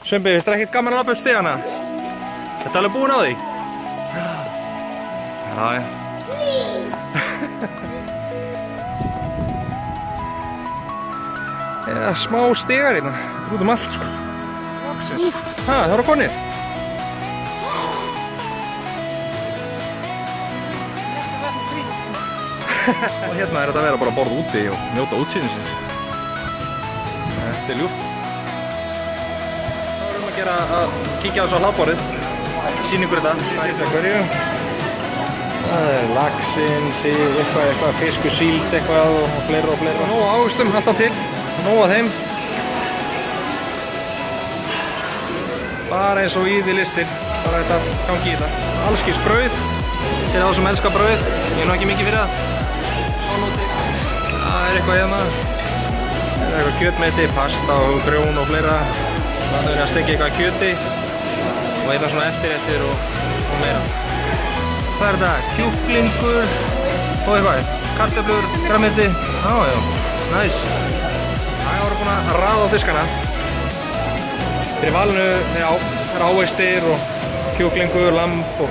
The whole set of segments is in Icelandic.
Sveinbi, finnst þér ekkert gaman að labba upp stigana? Þetta alveg búin á því? Já. Eða smá stigar hérna. Þetta er út allt sko. Það eru konir. Og hérna er þetta að vera bara að borða úti og njóta útsýnisins. Þetta er ljúft. Það að gera að kíkja á þessu á hlaðborðið, sýningur þetta, hverju. Það er laxinn, eitthvað fiskur, síld eitthvað og fleira og fleira. Nóg ávöxtum alltaf til, nóg af þeim. Bara eins og í því listir, bara þetta gangi í það. Allskins brauð, til þá sem elskar brauð, ég er nú ekki mikið fyrir það. Það er eitthvað hérna, það er eitthvað kjötmeti, pasta og grjón og fleira. Það er að steikja eitthvað kjöti og eitthvað svona eftirréttir og meira. Hvað er þetta? Kjúklingur og eitthvað, kartöflur, grænmeti. Já, næs. Það voru búin að raða á diskana. Fyrir valinu er ávextir og kjúklingur, lamb og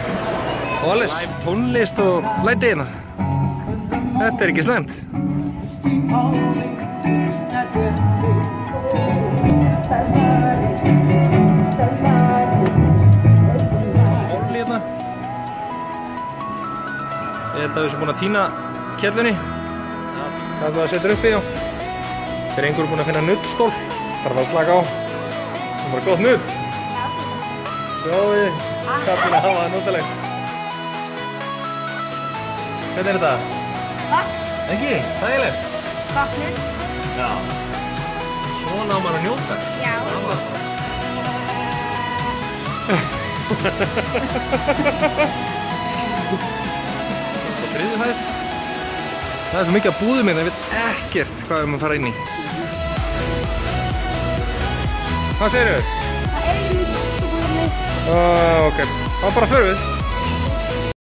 alles. Live tónlist og læti hérna. Þetta er ekki slæmt. Orli hérna. Ég held að við séum búin að tína kjellunni. Það er það að setja upp í á. Drengur er búin að finna nuddstól. Þarf að slaka á. Það er bara gott nudd. Sjáðu, kaffina hafa það notalegt. Hvernig er þetta? Vatn. Ekki? Þægilegt? Gott nudd. Já. Svona á maður að njóta. Já. Og þriðju hæð. Það er svo mikið að búðum hérna, ég veit ekkert hvað við erum að fara inn í. Hvað segirðu? Það er í búðum. Ok, þá bara förum við.